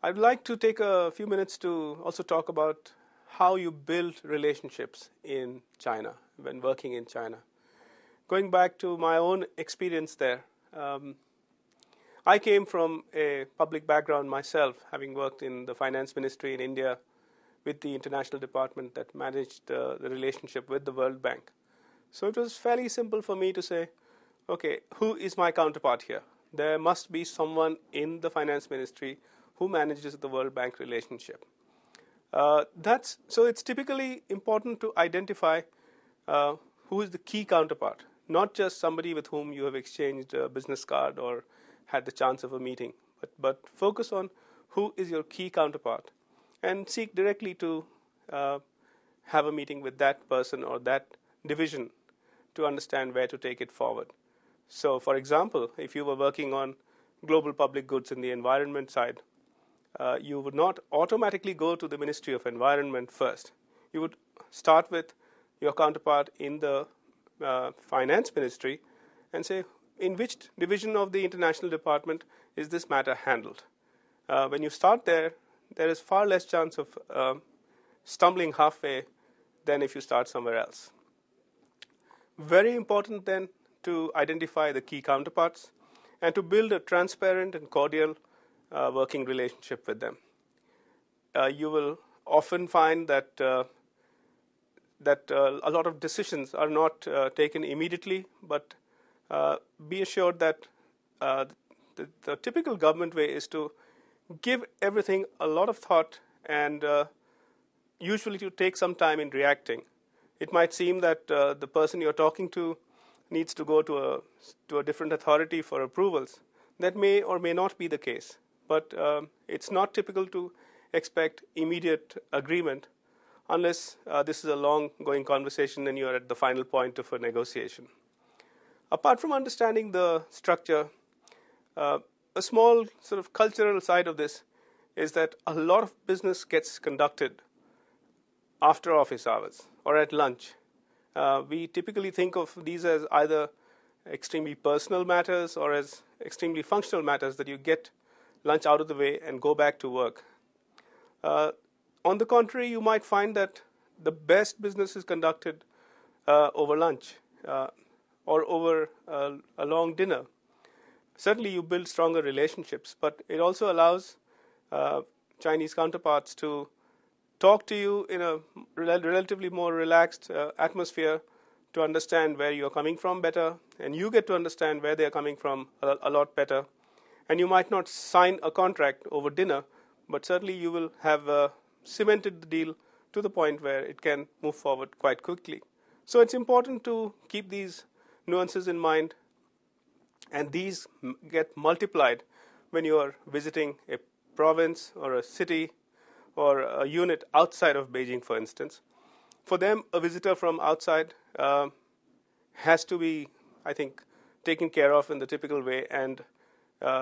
I'd like to take a few minutes to also talk about how you build relationships in China when working in China. Going back to my own experience there, I came from a public background myself, having worked in the finance ministry in India with the international department that managed the relationship with the World Bank. So it was fairly simple for me to say, okay, who is my counterpart here? There must be someone in the finance ministry who manages the World Bank relationship. So it's typically important to identify who is the key counterpart, not just somebody with whom you have exchanged a business card or had the chance of a meeting, but focus on who is your key counterpart and seek directly to have a meeting with that person or that division to understand where to take it forward. So, for example, if you were working on global public goods in the environment side, you would not automatically go to the Ministry of Environment first. You would start with your counterpart in the finance ministry and say, in which division of the international department is this matter handled? When you start there, there is far less chance of stumbling halfway than if you start somewhere else. Very important then to identify the key counterparts and to build a transparent and cordial working relationship with them. You will often find that a lot of decisions are not taken immediately, but be assured that the typical government way is to give everything a lot of thought and usually to take some time in reacting. It might seem that the person you're talking to needs to go to a different authority for approvals. That may or may not be the case, but it's not typical to expect immediate agreement unless this is a long-going conversation and you're at the final point of a negotiation. Apart from understanding the structure, a small sort of cultural side of this is that a lot of business gets conducted after office hours or at lunch. We typically think of these as either extremely personal matters or as extremely functional matters that you get lunch out of the way and go back to work. On the contrary, you might find that the best business is conducted over lunch or over a long dinner. Certainly you build stronger relationships, but it also allows Chinese counterparts to talk to you in a relatively more relaxed atmosphere to understand where you're coming from better, and you get to understand where they're coming from a lot better. And you might not sign a contract over dinner, but certainly you will have cemented the deal to the point where it can move forward quite quickly. So it's important to keep these nuances in mind, and these get multiplied when you are visiting a province or a city or a unit outside of Beijing, for instance. For them, a visitor from outside has to be, I think, taken care of in the typical way, and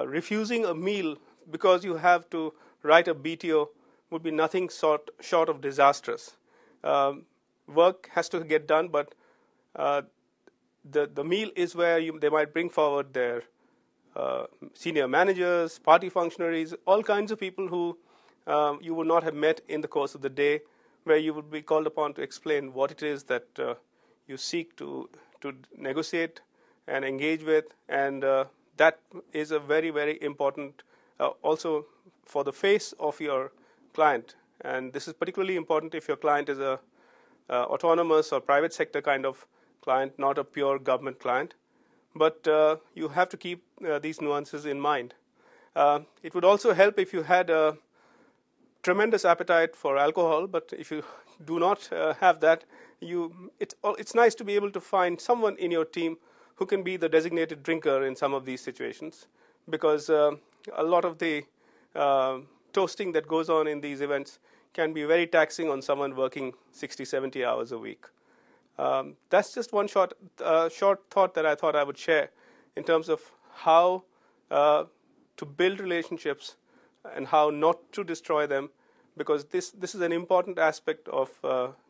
refusing a meal because you have to write a BTO would be nothing short of disastrous. Work has to get done, but the meal is where they might bring forward their senior managers, party functionaries, all kinds of people who you would not have met in the course of the day, where you would be called upon to explain what it is that you seek to negotiate and engage with, and that is a very, very important also for the face of your client. And this is particularly important if your client is a autonomous or private sector kind of client, not a pure government client. But you have to keep these nuances in mind. It would also help if you had a tremendous appetite for alcohol, but if you do not have that, it's nice to be able to find someone in your team who can be the designated drinker in some of these situations, because a lot of the toasting that goes on in these events can be very taxing on someone working 60, 70 hours a week. That's just one short thought that I thought I would share in terms of how to build relationships and how not to destroy them, because this is an important aspect of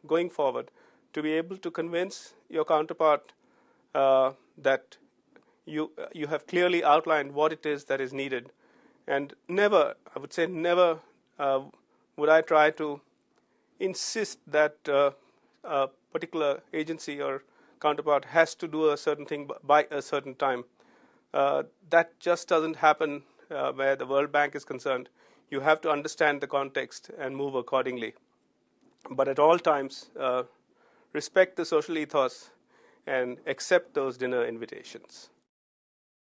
going forward, to be able to convince your counterpart that you have clearly outlined what it is that is needed, And never, I would say never, would I try to insist that a particular agency or counterpart has to do a certain thing by a certain time. That just doesn't happen where the World Bank is concerned. You have to understand the context and move accordingly. But at all times, respect the social ethos and accept those dinner invitations.